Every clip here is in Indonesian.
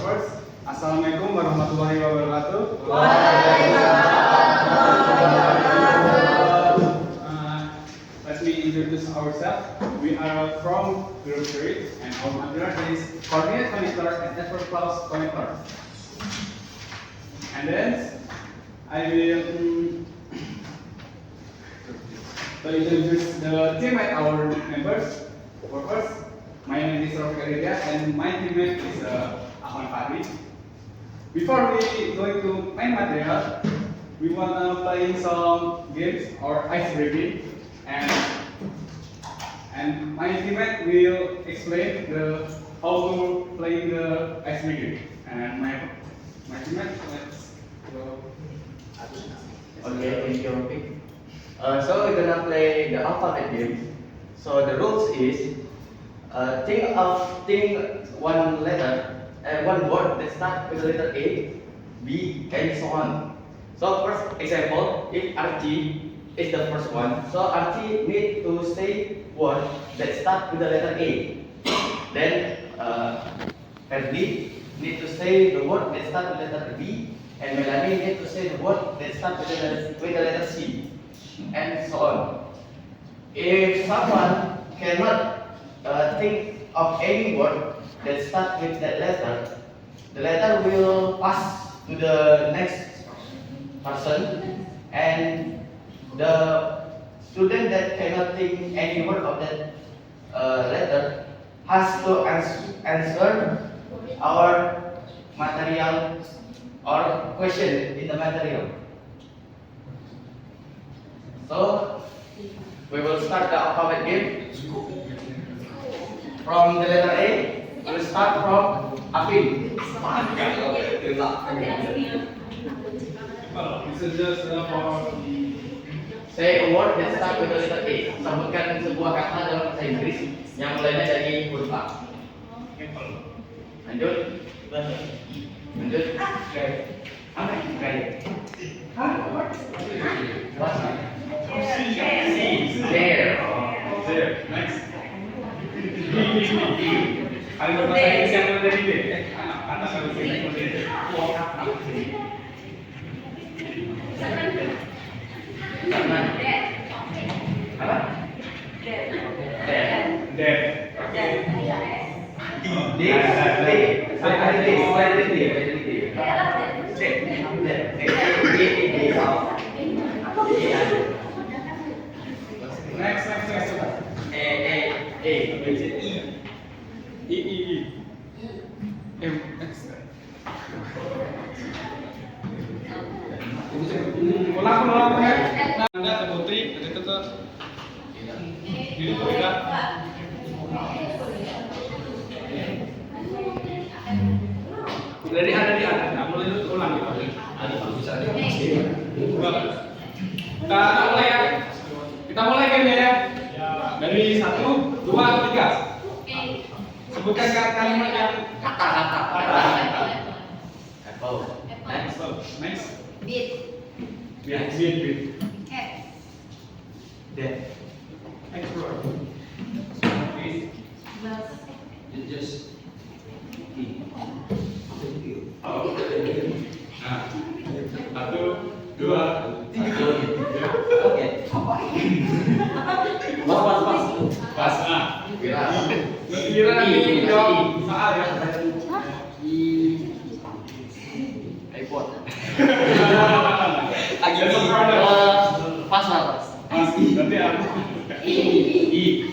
first. Assalamualaikum warahmatullahi wabarakatuh. Let me introduce ourselves. We are from Group 3 and our material is coordinate connector and network class connector. And then I will introduce the teammate our members. First, my name is Rafiq Aditya and my teammate is Ahmad Fahri. Before we going to main material, we wanna play some games or ice breaking, and my teammate will explain how to play the ice breaking. And my teammate, let's go. Okay, thank you, Rafiq. So we're gonna play the alphabet game. So the rules is think one letter and one word that starts with the letter A, B, and so on. So first example, if Archie is the first one, so Archie need to say word that starts with the letter A. Then Ferdi need to say the word that starts with the letter B, and Melanie need to say the word that starts with the letter C, and so on. If someone cannot think of any word that starts with that letter, the letter will pass to the next person, and the student that cannot think any word of that letter has to answer our material or question in the material. So we will start the alphabet game. From the letter A, we will start from Afin. This is just for Say a word that starts with the letter A. Sebutkan sebuah kata dalam bahasa Inggris yang mulainya dari huruf A. Lanjut. Lanjut. Apa? Gaya. What? There. next. Kalau bahasa Inggris yang dari D, kata kalau Apa? Next. I. M. X. Ulang ya. Anda ke Putri, itu ke Diri Putri. Dari ada di atas, nggak boleh ulang gitu. Bisa kita mulai gamenya ya. Dari 1, 2, 3. Sebutkan kalimat yang kata. Apple. Next. Beat. Beat. Cat. Dead. Next word. Bus. Just. Oh. Nah, 1, 2, 3. Oke. Pas. Nah. Kira nanti jawab saat ya. iPhone. Pasar. Berarti aku. I.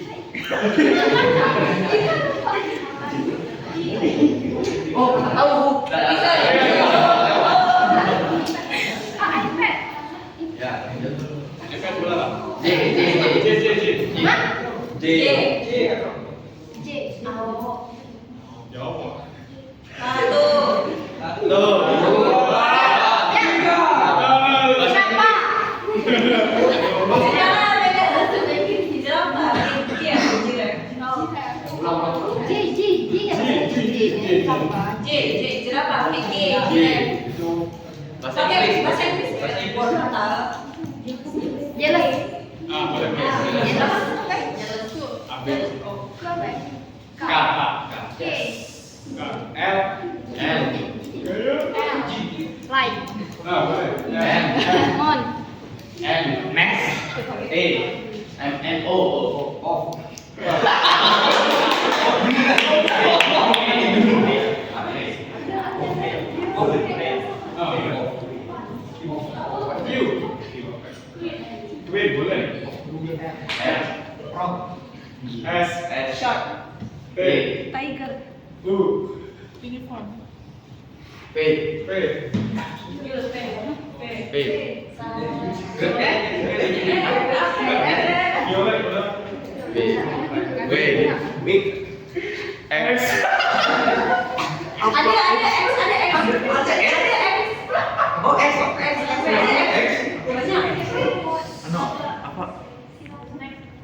Oh, tahu. iPad. Ya. iPad berapa? J. Oh. Jawab. Bahasa Inggris. Jelas. Boleh. Jelas. K. L. Nah, boleh. Ya. On. M Max A M O Off. Q. Wait, boleh. S. Shark. T. Tiger. U. Uniform. P P. P Violet, boleh. B W Big X Ada X. Oh X Banyak. ano apa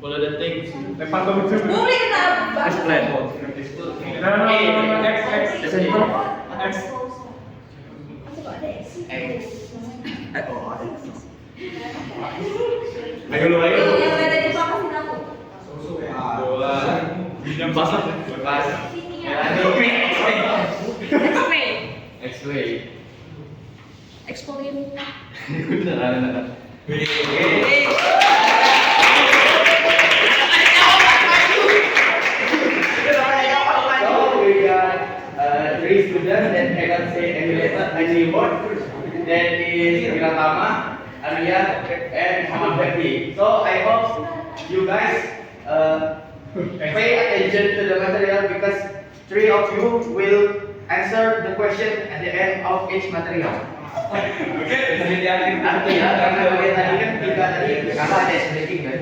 boleh detik Lempar ke ujung. Boleh kenapa? explain No, X, X. X. X Ayo lu, ayo. Yang beda di bawah kasih tahu. Bola. Pinjam pasar. pas X-ray. X-ray Exfoliant. beneran So we got three students that cannot say any letter, any word. That is Wiratama, Arya, and Muhammad Bakti. So I hope you guys pay attention to the material because three of you will answer the question at the end of each material. Oke, penelitian Artinya karena kalian tadi kan tiga tadi karena ada splitting kan.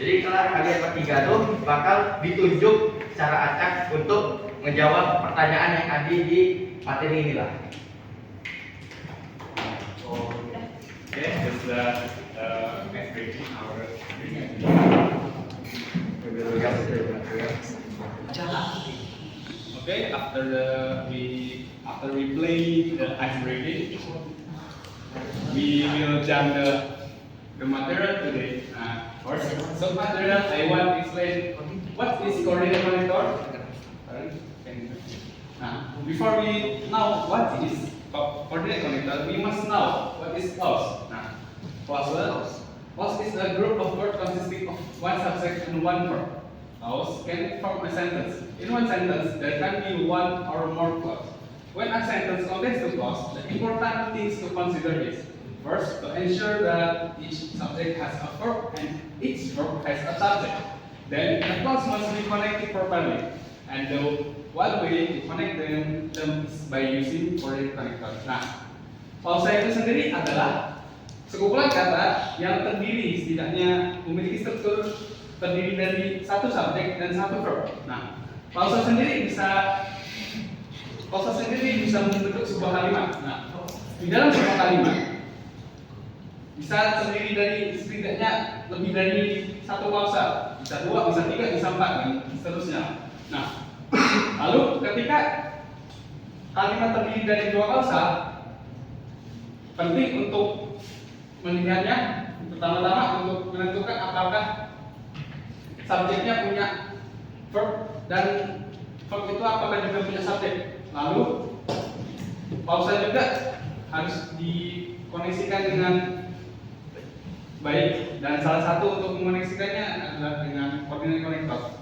Jadi kalau kalian bertiga tuh bakal ditunjuk secara acak untuk menjawab pertanyaan yang ada di materi ini lah. Okay, just next breaking our Okay, after we play the ice breaking, we will jump the material today. First, so material I want to explain what is coordinate monitor. Before we know what is coordinate monitor, we must know what is clause. Clause is a group of words consisting of one subject and one verb. Clause can form a sentence. In one sentence, there can be one or more clause. When a sentence contains two clauses, the important things to consider is first, to ensure that each subject has a verb and each verb has a subject. Then the clause must be connected properly. And the one way to connect them is by using coordinate connector. Nah, clause itu sendiri adalah sekumpulan kata yang terdiri setidaknya memiliki struktur terdiri dari satu subjek dan satu verb. Nah, clause sendiri bisa membentuk sebuah kalimat. Nah, di dalam sebuah kalimat bisa terdiri dari setidaknya lebih dari satu klausa, bisa dua, bisa tiga, bisa empat, dan seterusnya. Nah, lalu ketika kalimat terdiri dari dua klausa, penting untuk melihatnya pertama-tama untuk menentukan apakah subjeknya punya verb dan verb itu apakah juga punya subjek. Lalu klausa juga harus dikoneksikan dengan baik, dan salah satu untuk mengoneksikannya adalah dengan coordinate connector.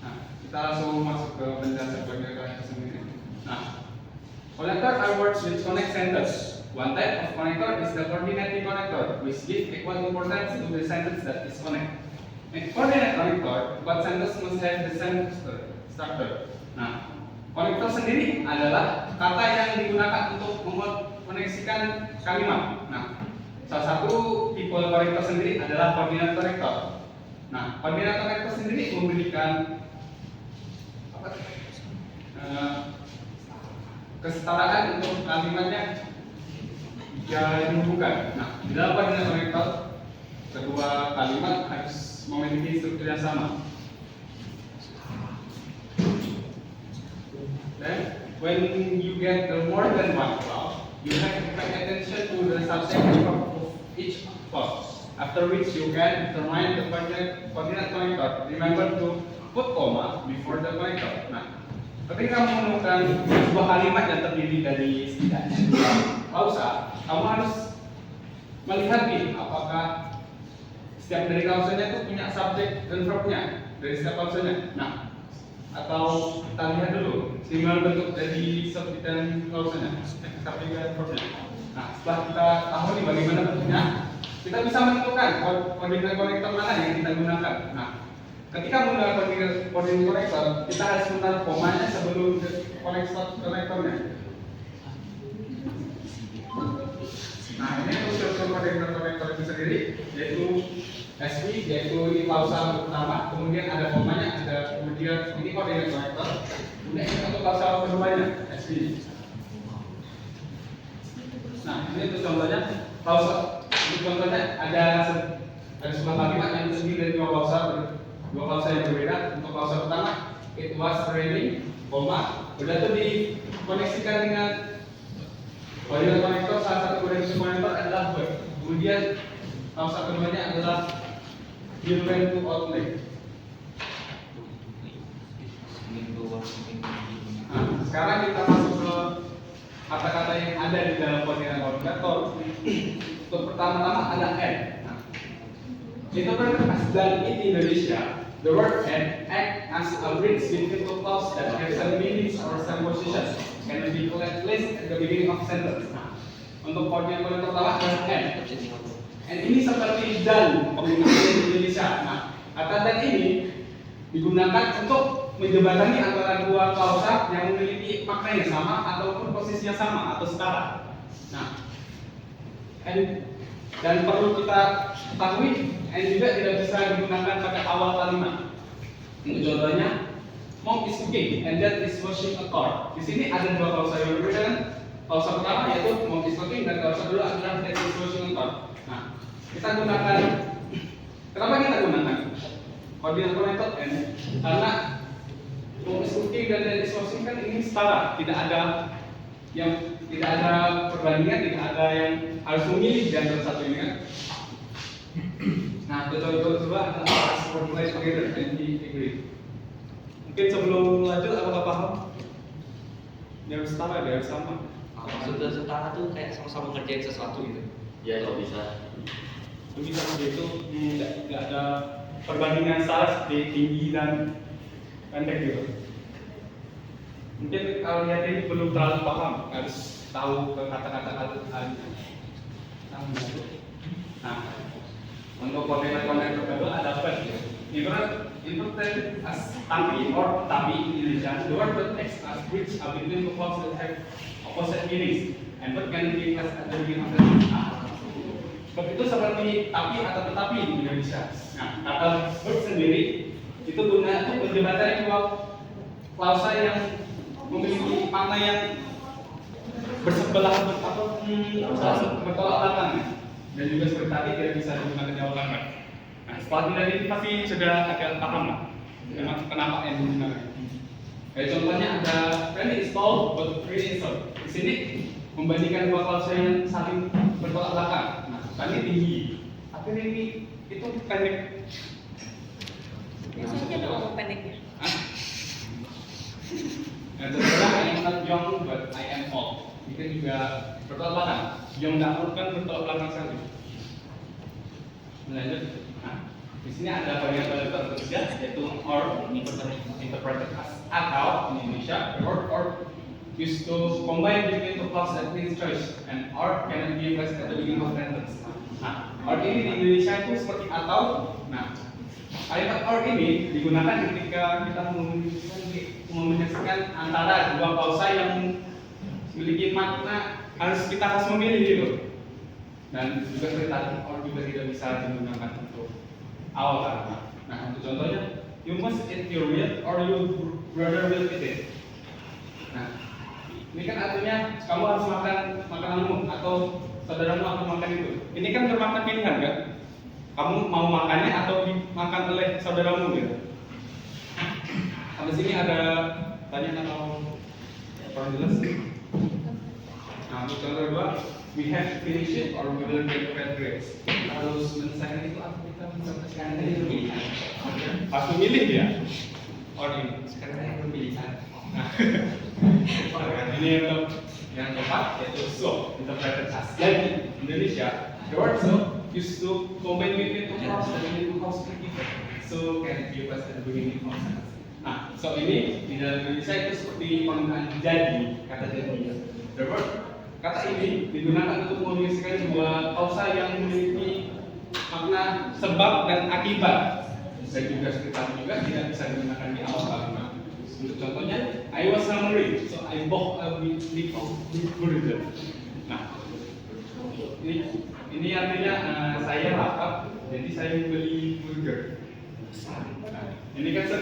Nah, kita langsung masuk ke penjelasan coordinate connector sendiri. Nah, connector are words which connect sentence. One type of connector is the coordinating connector, which gives equal importance to the sentence that is connected. In coordinate connector, what sentence must have the same structure. Nah, konektor sendiri adalah kata yang digunakan untuk mengoneksikan kalimat. Nah, salah satu tipe konektor sendiri adalah koordinat konektor. Nah, koordinat konektor sendiri memberikan kesetaraan untuk kalimatnya jika dihubungkan. Nah, di dalam koordinat konektor, kedua kalimat harus memiliki struktur yang sama. Then, when you get more than one clause, you have to pay attention to the subject of each clause. After which you can determine the coordinate connector. Remember to put comma before the connector. Nah, Ketika kamu menemukan sebuah kalimat yang terdiri dari setidaknya dua klausa, kamu harus melihat nih apakah setiap dari klausanya itu punya subjek dan verbnya dari setiap klausanya. Nah, atau kita lihat dulu simbol bentuk dari subjek dan klausanya, subjek dan verbnya. Nah, setelah kita tahu nih bagaimana bentuknya, kita bisa menentukan koordinat konektor mana yang kita gunakan. Nah, ketika menggunakan koordinat konektor, kita harus menaruh komanya sebelum konektornya. Nah, ini untuk struktur koordinat konektor itu sendiri, yaitu SV, yaitu ini klausa pertama, kemudian ada komanya, kemudian ini koordinat konektor, kemudian ini untuk klausa keduanya, SV. Nah, ini untuk contohnya, klausa untuk contohnya ada sebuah kalimat yang terdiri dari dua klausa yang berbeda. Untuk klausa pertama, it was raining, koma, udah itu dikoneksikan dengan koordinat konektor. Salah satu koordinat konektor adalah verb. Kemudian klausa keduanya adalah you went to outlet. Nah, sekarang kita masuk ke kata-kata yang ada di dalam koordinat konektor. Untuk pertama-tama ada and. Nah, interpreted as dan in Indonesia, the word and act as a bridge between two clauses that have some meanings or some positions can be placed at the beginning of sentence. Nah, untuk koordinat konektor pertama ada and. And ini seperti dan komunikasi di Indonesia. Nah, kata dan ini digunakan untuk menjembatani antara dua klausa yang memiliki makna yang sama ataupun posisinya sama atau setara. Nah, dan perlu kita ketahui, and juga tidak bisa digunakan pada awal kalimat. Untuk contohnya, Mom is cooking and Dad is washing a car. Di sini ada dua klausa yang berbeda kan? Klausa pertama yaitu Mom is cooking dan klausa kedua adalah Dad is washing a car. Nah, kita gunakan. Kenapa kita gunakan koordinat konektor and? Karena Mom is cooking dan Dad is washing kan ini setara, tidak ada perbandingan, tidak ada yang harus memilih di antara satu ini kan. Nah, contoh kedua adalah as formulated together and be agreed. Mungkin sebelum lanjut, apakah paham? Dia harus setara, dia harus sama. Maksudnya setara tuh kayak sama-sama ngerjain sesuatu gitu. Ya, kalau bisa. Itu bisa seperti itu, tidak ada perbandingan setara seperti tinggi dan pendek gitu. Mungkin kalau lihat ini belum terlalu paham, harus tahu ke kata-kata Nah, untuk koordinat konektor kedua ada verb. Interpreted as tapi or tapi in Indonesia, the word that acts as bridge between two clauses that have opposite meanings, and verb can be as at the beginning of the sentence. Verb itu seperti tapi atau tetapi di Indonesia. Nah, kata verb sendiri itu guna untuk menjembatani dua klausa yang memiliki makna yang bersebelah atau bertolak belakang, dan juga seperti tadi tidak bisa digunakan di awal kalimat. Nah, setelah dilihat ini pasti sudah agak paham lah kenapa n digunakan. Kayak contohnya ada Randy is tall but pretty is short. Di sini membandingkan dua klausa yang saling bertolak belakang. Nah, tadi tinggi, tapi ini itu pendek. Biasanya ada ngomong pendeknya. Yang kedua, I am not young but I am old. Itu juga bertolak belakang. Young dan old kan bertolak belakang sekali. Lanjut. Nah, di sini ada variabel ketiga yaitu or, interpreted as atau in Indonesia. The word or used to combine between two clauses at his choice, and or cannot be placed at the beginning of sentence. Nah, or ini di Indonesia itu seperti atau. Nah, kalimat or ini digunakan ketika kita menyaksikan antara dua klausa yang memiliki makna kita harus memilih gitu. Dan juga seperti tadi, or juga tidak bisa digunakan untuk awal kalimat. Nah, untuk contohnya, you must eat your meal or your brother will eat it. Nah, ini kan artinya kamu harus makan makananmu atau saudaramu akan makan itu. Ini kan bermakna pilihan kan? Kamu mau makannya atau dimakan oleh saudaramu gitu. Di sini ada tanya atau kurang jelas. Nah, untuk contoh kedua, we have finished it or we will get bad grades. Harus menyelesaikan itu atau kita menyelesaikan itu? Harus memilih ya. or ini. Sekarang yang pilihan. Nah, ini untuk yang keempat yaitu so, interpreted as. Jadi Indonesia, the word so used to combine between two clauses and two clauses together. So can give us the beginning of sentence. Nah, so ini di dalam Indonesia itu seperti penggunaan jadi, kata jadi. The word kata ini digunakan untuk menuliskan dua kausa yang memiliki makna sebab dan akibat. Dan juga sekitar juga tidak bisa digunakan di awal kalimat. Untuk contohnya, I was hungry, so I bought a big burger. Nah, ini artinya saya lapar, jadi saya membeli burger. Nah, ini kan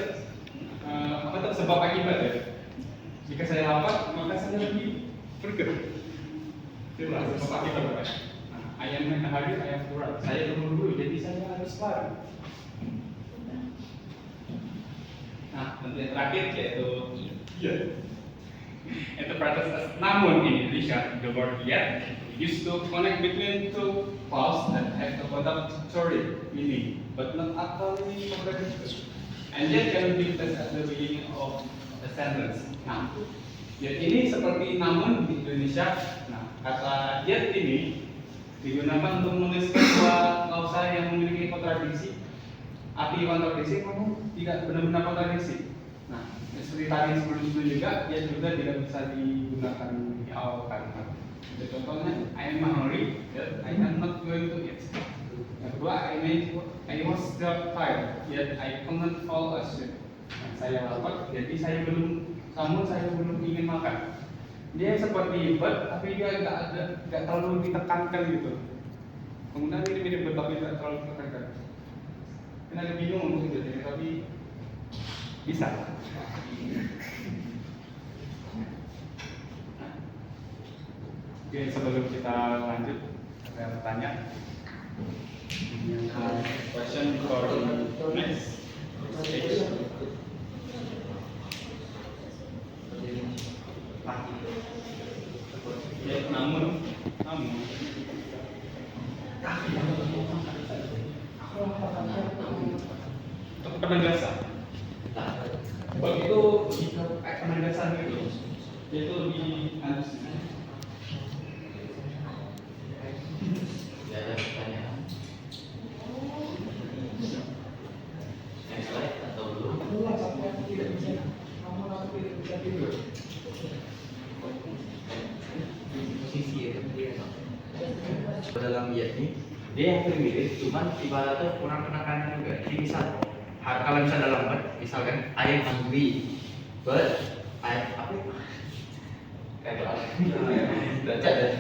apa tuh sebab akibat ya? Jika saya lapar, maka saya beli burger. Itu sebab akibat apa? Nah, ayam matahari, ayam kurang. Saya berburu, jadi saya harus lari. Nah, nanti yang terakhir yaitu yet. Interpreted as namun in Indonesia, the word yet used to connect between two clauses that have a contradictory meaning, but not actually contradictory. And yet can be used at the beginning of a sentence. Nah, yet ini seperti namun di Indonesia. Nah, kata yet ini digunakan untuk menuliskan dua klausa yang memiliki kontradiksi. Arti kontradiksi namun tidak benar-benar kontradiksi. Nah, seperti tadi sebelum-sebelum juga, dia juga tidak bisa digunakan di awal kalimat. Jadi contohnya, I am hungry, yet I am not going to eat. Yang kedua, I was tired, yet I cannot fall asleep. Nah, saya lapar, jadi saya belum ingin makan. Dia seperti but, tapi dia nggak terlalu ditekankan gitu. Penggunaan ini mirip but, tapi tidak terlalu ditekankan. Kena agak bingung untuk jadi, tapi bisa. Oke, sebelum kita lanjut, saya bertanya. Question for the next stage. Ya, namun untuk penegasan. Begitu penegasan itu, itu lebih halus. Ya, ada pertanyaan. Next slide atau belum? Posisi ya. Dalam ya ini dia yang mirip, cuman ibaratnya kurang penekanan juga. Jadi misal, kalau misal dalam word, misalkan I am hungry, but I apa? Kayak apa? Baca dulu.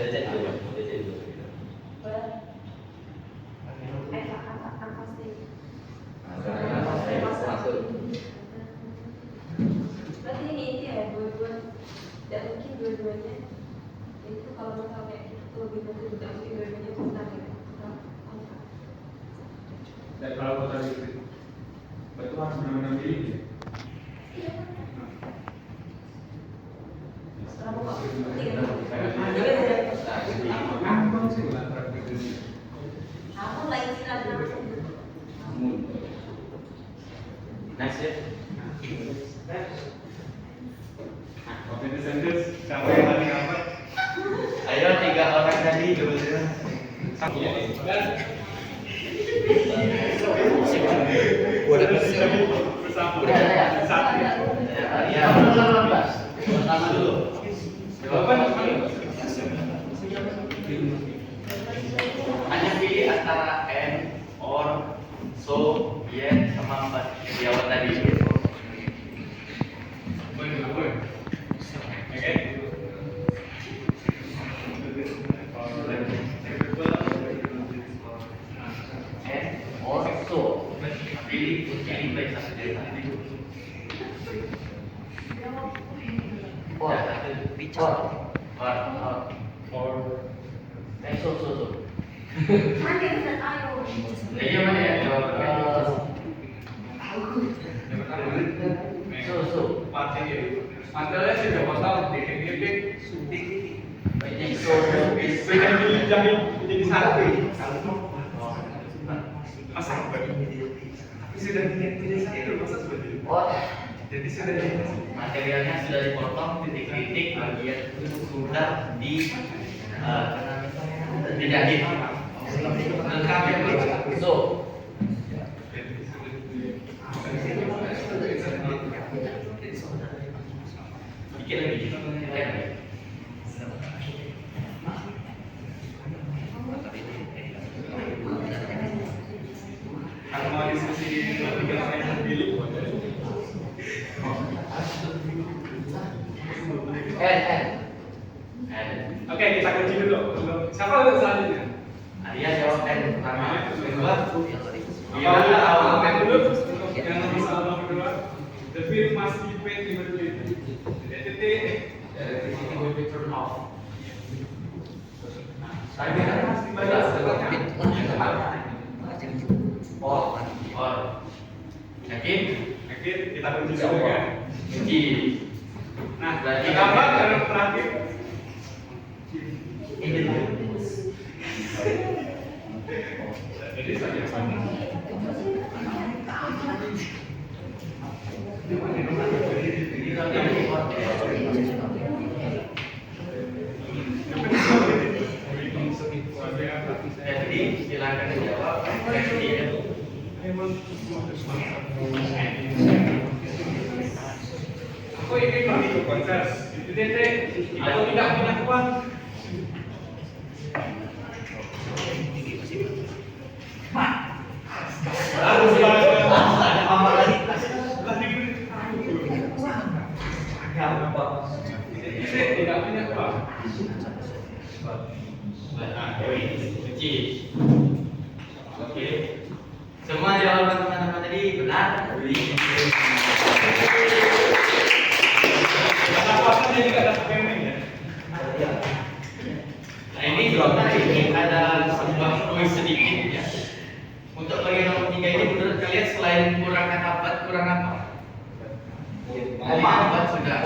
Berarti ini ya dua-dua, tidak mungkin dua-duanya itu kalau misalnya itu lebih mungkin tidak mungkin dua-duanya itu benar ya. Tidak terlalu kontradiktif. Betul harus benar-benar pilih. Kamu kok tiga aku lagi silat Namun. Next ya. Oke, di sentence siapa yang paling apa? Ayo 3 orang tadi dulu. Dan Udah bisa. bersama. Udah ada ya? Satu. Ya, pertama dulu. Jawaban apa? Hanya pilih antara and, or, so, yet, sama 4 yang di awal tadi. Boleh. Oke. And, or, so. Pilih baik satu dari tadi. Or. So. Mana dan ayo. Iya mana ya? So. Pantelnya sih udah potong, titik-titik. Banyak so. Beda jahit jadi satu. Masa apa? Tapi sudah tidak satu, masa seperti itu? Or. Jadi materialnya sudah dipotong, titik-titik bagian sudah dijahit. Lengkap ya bro. So, dikit lagi. Kalau mau diskusi lebih yang pilih. Oke, kita kunci dulu. Siapa untuk selanjutnya? Arya jawab N pertama, kedua. Awal dulu. Yang masalah nomor kedua. The film must be paid immediately. Titik. Turn off. Tadi kan harus dibaca. Or. Yakin? Yakin? Kita kunci dulu kan. Kunci. Nah, gambar yang terakhir. Jadi saja sama. Jadi silakan dijawab. Aku ingin pergi ke konser. Titik. Atau tidak punya uang. Tidak punya uang. Kunci. Oke. Semua jawaban teman-teman tadi benar. Pendapatnya juga ada payment ya. Nah ini ada sebuah kuis sedikit ya. Untuk bagian nomor 3 ini menurut kalian selain kurang kata empat, kurang apa? Koma sudah.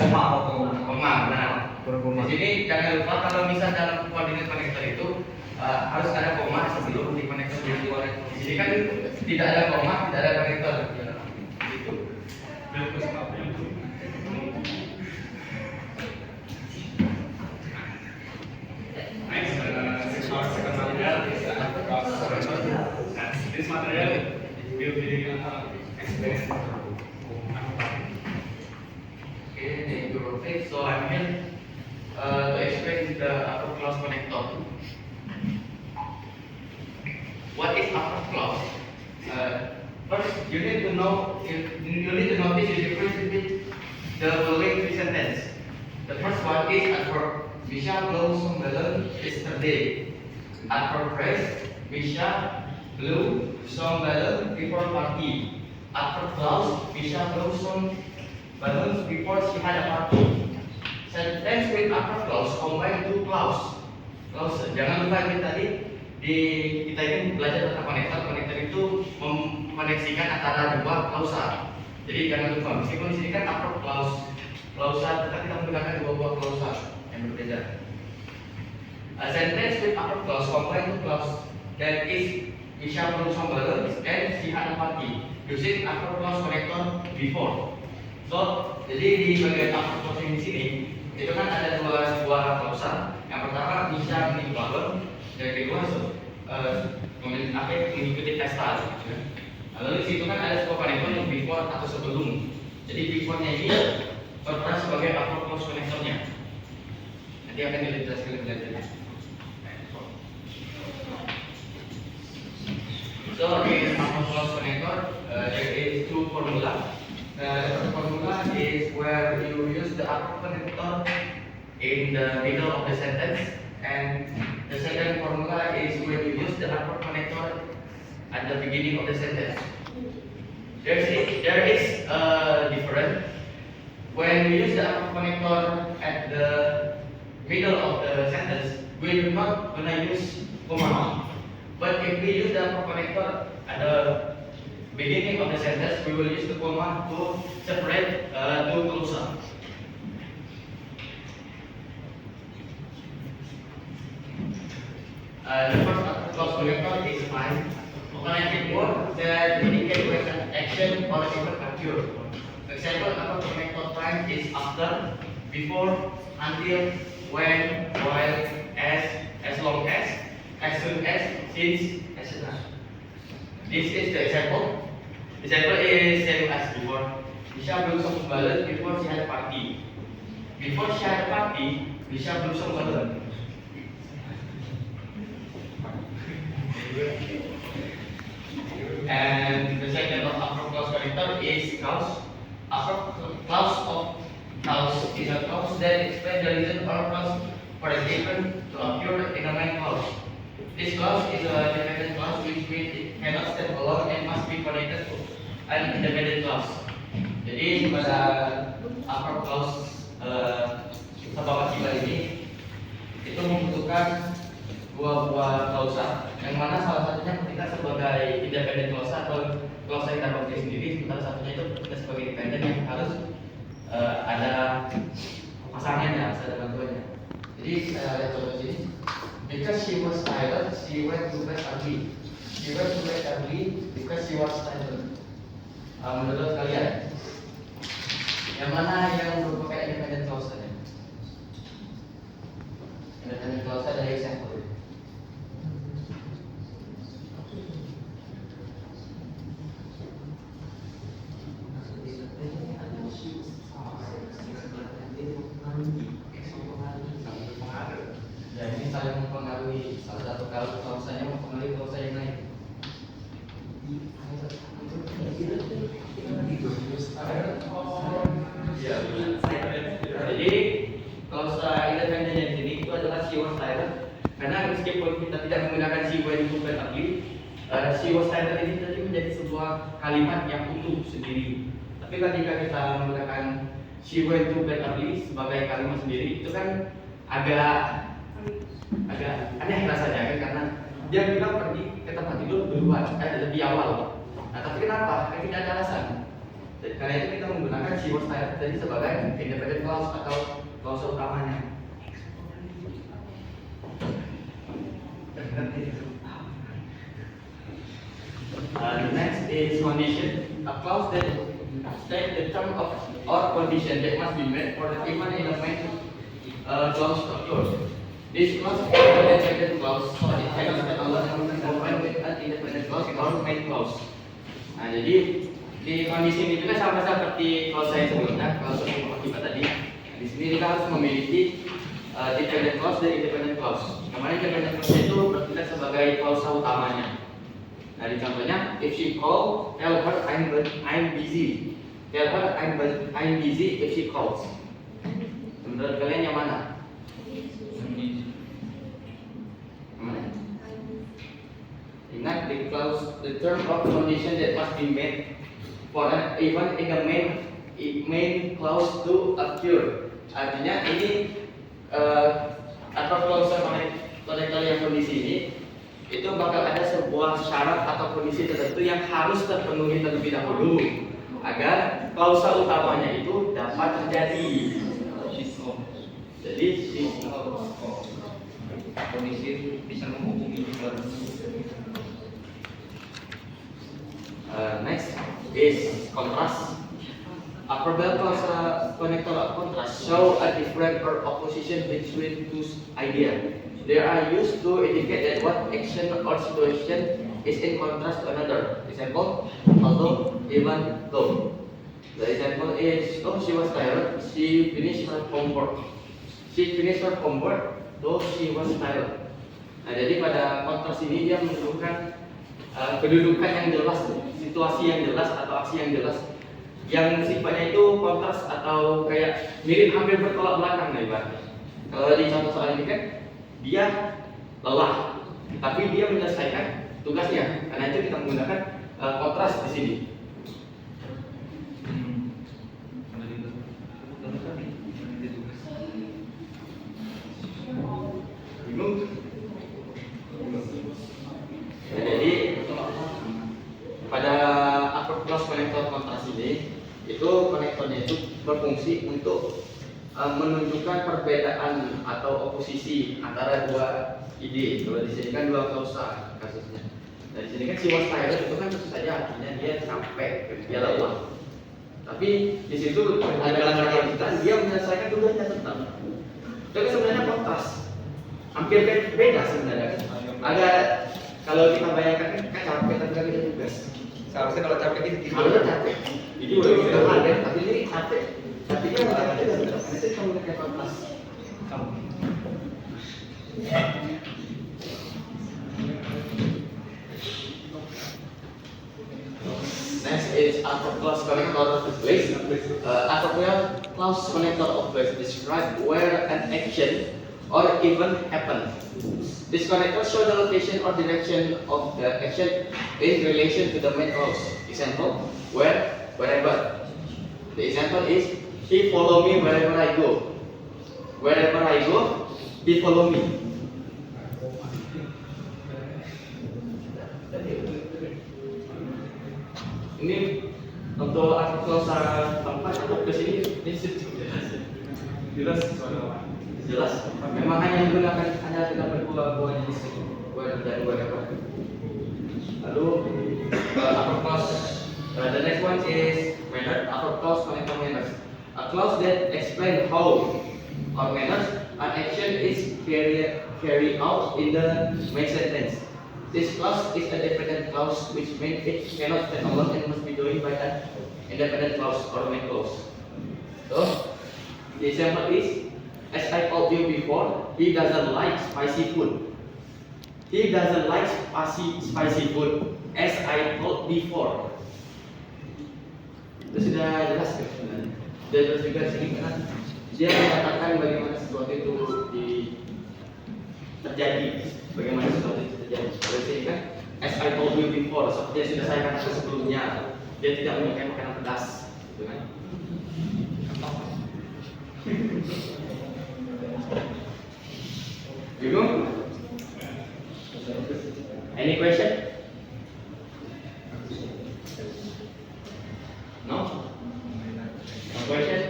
Koma benar. Di sini jangan lupa kalau misal dalam koordinat konektor itu harus ada koma sebelum di konektor jadi konektor. Di sini kan tidak ada koma, tidak ada konektor. Gitu. Next, our second material is this material will be explained. Okay, thank you, Rofik. So I'm here to explain the upper class connector. What is upper class? First, you need to know. You need to notice the difference between the following three sentences. The first one is adverb. Misha blows some balloon yesterday. Adverb phrase. Misha blew some balloon before party. Adverb clause. Misha blew some balloons before she had a party. Sentence with upper clause combine two clause. Jangan lupa ini tadi kita ini belajar tentang konektor. Konektor itu mengkoneksikan antara dua klausa. Jadi jangan lupa meskipun di sini kan upper clause, klausa, tetapi kita menggunakan dua buah klausa yang berbeda. A sentence with upper clause combine two clause. That is Isha blew some balloons and she had a party. Using upper clause connector before. So, jadi di bagian upper clause di sini itu kan ada dua klausa. Yang pertama Misha meniup balon, yang kedua mengikuti pesta. Lalu di situ kan ada sebuah konektor yang before atau sebelum. Jadi before-nya ini berperan sebagai upper clause konektornya. Nanti akan dijelaskan lebih lanjut. So in upper clause connector there is two formula. The first formula is where you use the upper connector in the middle of the sentence, and the second formula is when you use the upper connector at the beginning of the sentence. There is a difference. When we use the upper connector at the middle of the sentence, we're not gonna use comma. But if we use the upper connector at the beginning of the sentence, we will use the comma to separate two clauses. The first clause connector is fine. Connecting word that indicate when an action or event occur. example upper connector time is after, before, until, when, while, as long as soon as, since, etc. This is the example. Example is same as before. Bisa belum sempat before she had a party. Before she had a party, bisa belum sempat. And the second of upper clause connector is clause. Upper clause of clause is a clause that explains the reason or cause for a given to occur in a main clause. This clause is a dependent clause which means it cannot stand alone and must be connected to an independent clause. Jadi pada upper clause sabab akibat ini itu membutuhkan dua buah klausa, yang mana salah satunya ketika sebagai independent klausa atau klausa yang dapat diri sendiri, sementara satunya itu kita sebagai dependent yang harus ada pasangannya, harus ada bantuannya. Jadi saya lihat contoh sini. Because she was tired, she went to bed early. She went to bed early because she was tired. Menurut kalian, yang mana yang merupakan independent clause? Independent clause dari example. Ya, ini saling mempengaruhi. Salah satu klausanya mempengaruhi klausa yang lain. Ya, jadi klausa independen yang di sini itu adalah she was tired. Karena meskipun kita tidak menggunakan she went to bed early, she was tired ini tadi menjadi sebuah kalimat yang utuh sendiri. Tapi ketika kita menggunakan she went to bed early sebagai kalimat sendiri, itu kan agak aneh rasanya kan, karena dia bilang pergi ke tempat tidur duluan, lebih awal. Nah, tapi kenapa? Kan tidak ada alasan. Karena itu kita menggunakan she was tired tadi sebagai independent clause atau klausa utamanya. The next is condition. A clause that states the term of or condition that must be met for the even in a main clause structure. This clause is an independent clause, so it cannot stand alone and combined with an independent clause or main clause. Nah, jadi di kondisi ini juga sama seperti klausa yang sebelumnya, klausa yang akibat tadi. Di sini kita harus memiliki dependent clause dan independent clause. Kemarin independent clause itu bertindak sebagai klausa utamanya. Nah, di contohnya, if she call, tell her I'm busy. Tell her I'm busy if she calls. Menurut kalian yang mana? Ingat, the term of condition that must be met for an even in the main clause to occur. Artinya ini atau klausa konektor yang kondisi ini itu bakal ada sebuah syarat atau kondisi tertentu yang harus terpenuhi terlebih dahulu agar klausa utamanya itu dapat terjadi. Jadi Kondisi bisa menghubungi next is contrast. A verbal clause connector of contrast show a different or opposition between two ideas. They are used to indicate that one action or situation is in contrast to another. Example, although, even, though. The example is, oh, she was tired. She finished her homework. She finished her homework, though she was tired. Nah, jadi pada kontras ini dia menunjukkan kedudukan yang jelas, situasi yang jelas atau aksi yang jelas, yang sifatnya itu kontras atau kayak mirip hampir bertolak belakang. Nah, ibaratnya kalau di contoh soal ini kan dia lelah, tapi dia menyelesaikan tugasnya. Karena itu kita menggunakan kontras di sini. Bingung? Nah, jadi pada upper clause konektor kontras ini, itu konektornya itu berfungsi untuk menunjukkan perbedaan atau oposisi antara dua ide. Kalau di sini kan dua klausa kasusnya. Nah, di sini kan she was tired itu kan tentu saja artinya dia capek, dia lelah. Tapi di situ ada langkah kita, dia menyelesaikan tugasnya tetap. Tapi sebenarnya kontras, hampir beda sebenarnya. Agak kalau kita bayangkan kan capek tapi kan kita tugas. Seharusnya kalau capek itu tidur. Kalau capek, jadi udah ada, tapi ini capek. Tapi kan kita tidak tetap. Itu kamu pakai kontras. Kamu. Next is upper class connector of place. Upper class connector of place describe where an action or event happens. This connector shows the location or direction of the action in relation to the main clause. Example, wherever. The example is he follow me wherever I go. Wherever I go, he follow me. Ini untuk artikel tempat atau ke sini jelas jelas memang hanya menggunakan hanya dengan berdua jenis dan whatever. Lalu upper clause, the next one is manner. Upper clause connector manners, a clause that explain how or manners an action is carried out in the main sentence. This clause is a dependent clause, which means it cannot stand alone and must be joined by an independent clause or main clause. So, the example is, as I told you before, he doesn't like spicy food. He doesn't like spicy food, as I told before. Itu sudah jelas kan sebenarnya. Dan terus juga sedikit dia mengatakan bagaimana sesuatu itu terjadi. Bagaimana sesuatu itu terjadi? Kalau sini kan, as I told you before, seperti yang sudah saya katakan sebelumnya, dia tidak menyukai makanan pedas, gitu kan? Bingung? Any question? No? No question?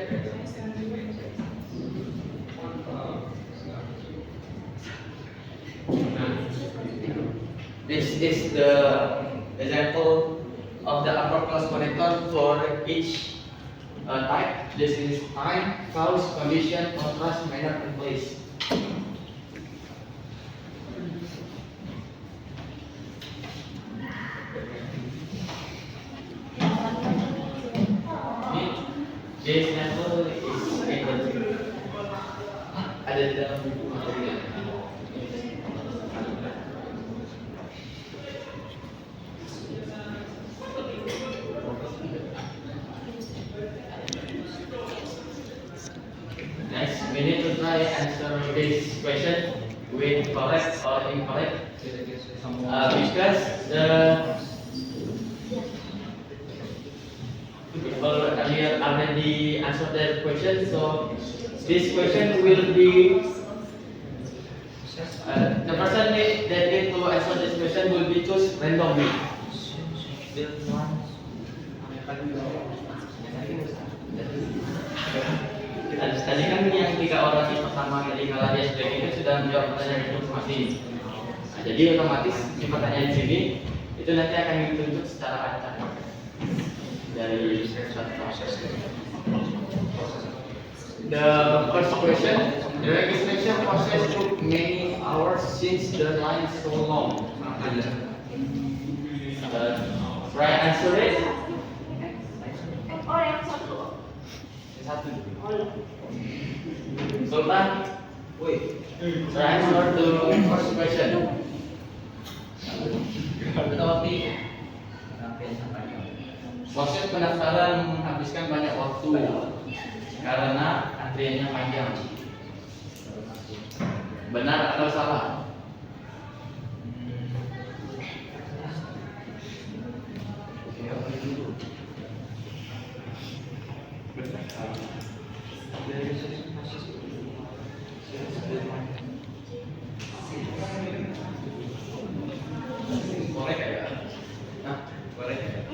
This is the example of the upper class connector for each type. This is time, cause, condition, contrast, manner, and place. This example is ada di dalam buku material. Next, we need to try answer this question with correct or incorrect. Because people earlier already answered that question, so this question will be the person that need to answer this question will be choose randomly. Tadi kan yang 3 orang yang pertama kali kalau dia sudah ini sudah menjawab pertanyaan itu masing-masing. Nah, jadi otomatis di pertanyaan di sini itu nanti akan ditunjuk secara acak dari proses. The first question, the registration process took many hours since the line so long. Try answer it. Oh, yang satu. Satu. Sultan, try answer the first question. Tetapi proses pendaftaran menghabiskan banyak waktu karena antriannya panjang. Benar atau salah? Boleh ya? Nah, boleh ya?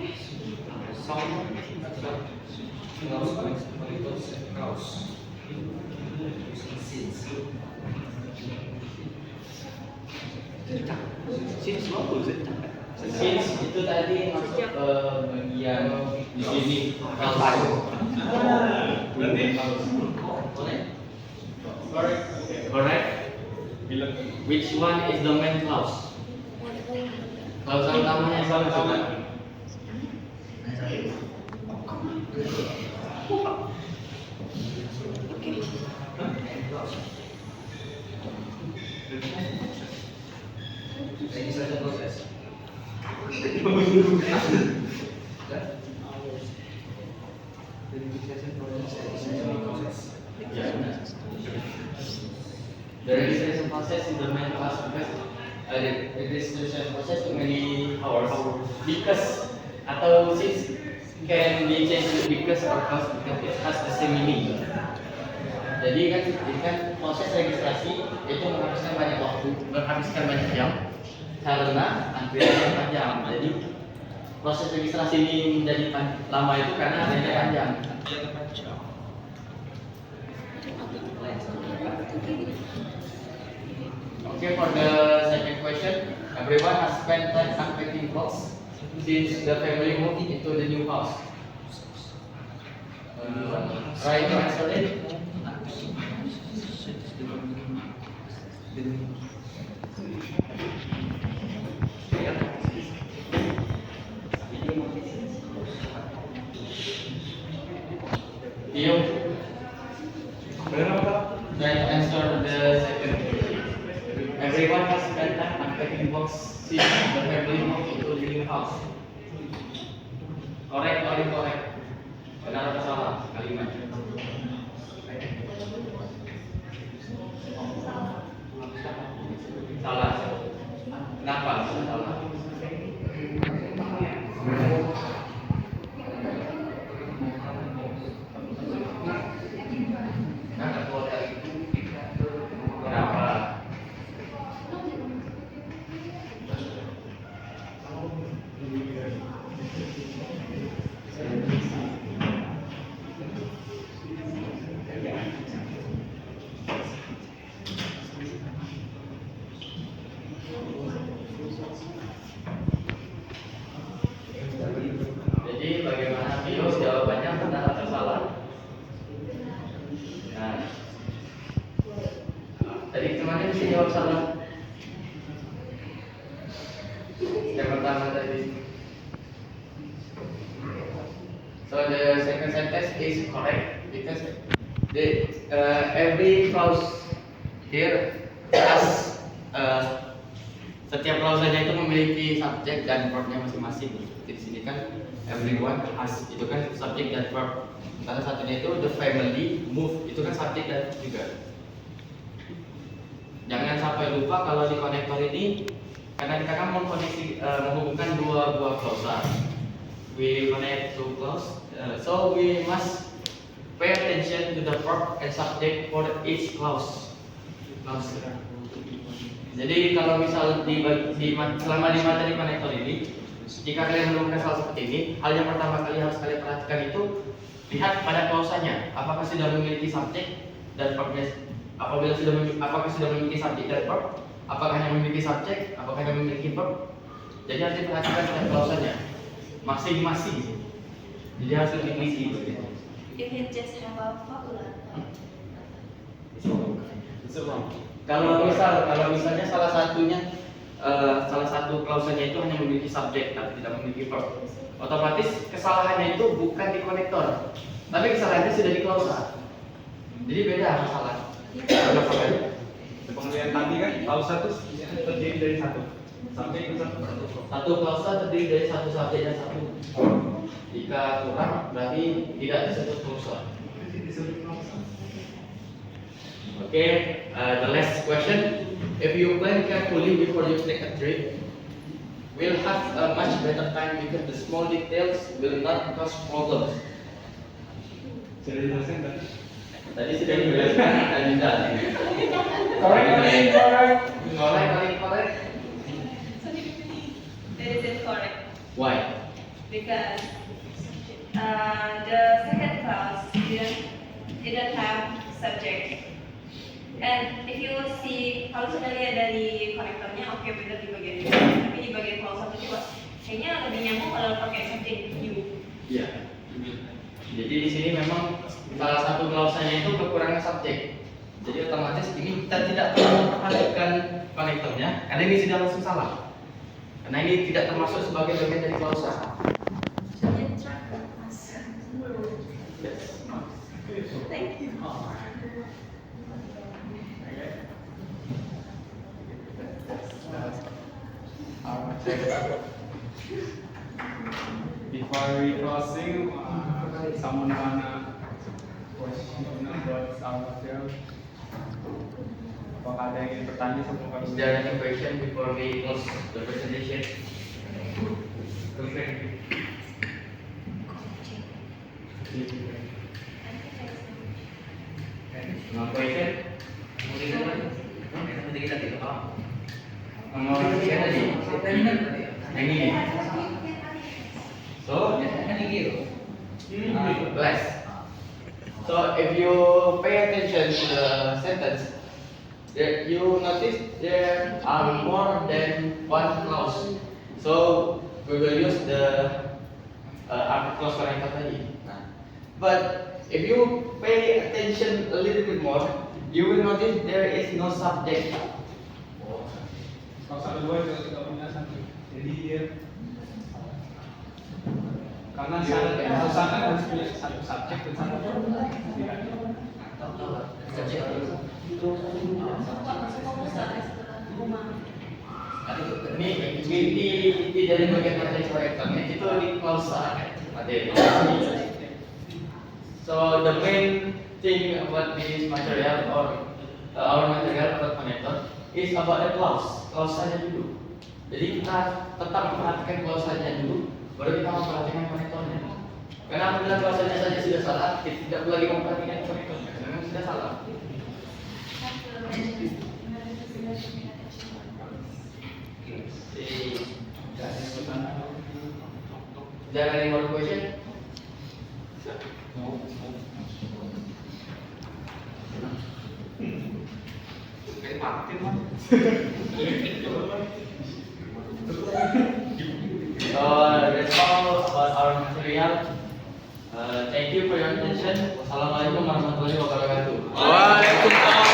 Since itu tadi masuk ke bagian Di sini clause. Berarti correct. Correct. Bilang. Which one is the main clause? Clause utamanya yang mana coba? Registration process. Ya, benar. The registration process is the main class because the registration process too many hours because atau since can be changed to because or cause because it has the same meaning. Jadi kan proses registrasi itu menghabiskan banyak waktu, menghabiskan banyak jam karena antriannya panjang. Jadi proses registrasi ini menjadi lama itu karena antriannya panjang. Okay, for the second question, everyone has spent time unpacking clothes since the family moved into the new house. Try to answer it. Tio, try to answer the second question. Everyone has spent time unpacking box since the family moved into the new house. Correct or incorrect? Benar atau salah kalimat? Salah. Kenapa salah? Kenapa? Jadi bagaimana Tio jawabannya benar atau salah? Nah, tadi kemarin sih jawab salah. Yang pertama tadi. So the second sentence is correct because the every clause here has setiap klausanya itu memiliki subjek dan verbnya masing-masing. Di sini kan everyone has itu kan subjek dan verb. Salah satunya itu the family move itu kan subjek dan verb juga. Jangan sampai lupa kalau di konektor ini karena kita kan menghubungkan dua buah klausa. We connect two clause, so we must pay attention to the verb and subject for each clause. Jadi kalau misal selama di materi konektor ini, jika kalian menemukan hal seperti ini, hal yang pertama kali harus kalian perhatikan itu lihat pada klausanya, apakah sudah memiliki subjek dan verbnya. Apakah sudah memiliki subjek dan verb, apakah hanya memiliki subjek, apakah hanya memiliki verb. Jadi harus diperhatikan pada klausanya masing-masing. Jadi harus diteliti. If it just have a formula. Kalau misalnya salah satu klausanya itu hanya memiliki subjek tapi tidak memiliki verb, otomatis kesalahannya itu bukan di konektor, tapi kesalahannya sudah di klausa. Jadi beda masalah. Pengertian tadi kan klausa itu terdiri dari satu sampai ke Satu klausa terdiri dari satu subjek dan satu. Jika kurang berarti tidak disebut klausa. Okay, the last question. If you plan carefully before you take a trip, we'll have a much better time because the small details will not cause problems. Sudah dijelaskan tadi. Tadi sudah dijelaskan, tadi tidak. Correct. Correct. That is incorrect Why? because the second clause didn't have subject. And if you see, kalau sudah lihat dari konektornya, oke benar di bagian ini, tapi di bagian klausa itu juga kayaknya lebih nyambung kalau pakai subjek you. Iya. Jadi di sini memang salah satu klausanya itu kekurangan subjek. Jadi otomatis ini kita tidak perlu memperhatikan konektornya karena ini sudah langsung salah. Karena ini tidak termasuk sebagai domain dari klausa. Yes. Thank you. Before we closing, someone wanna question about our material? Apakah ada yang ingin bertanya sebelum kami? Is there any question before we close the presentation? No question? Nomor tiga tadi. Yang ini. So, less. So if you pay attention to the sentence, that you notice there are more than one clause. So we will use the after clause connector tadi. But if you pay attention a little bit more, you will notice there is no subject. Kalau satu dua itu tidak punya satu, jadi dia karena syarat harus punya satu subjek dan satu tidak. Ini dari bagian materi proyektornya itu di klausa materi. So the main thing about this material or our material about connector is about the clause, klausanya dulu. Jadi kita tetap memperhatikan klausanya dulu, baru kita memperhatikan konektornya. Karena apabila klausanya saja sudah salah, kita tidak perlu lagi memperhatikan konektornya, karena memang sudah salah. Is there any more question? So that's all about our material. Thank you for your attention. Wassalamualaikum warahmatullahi wabarakatuh. Waalaikumsalam.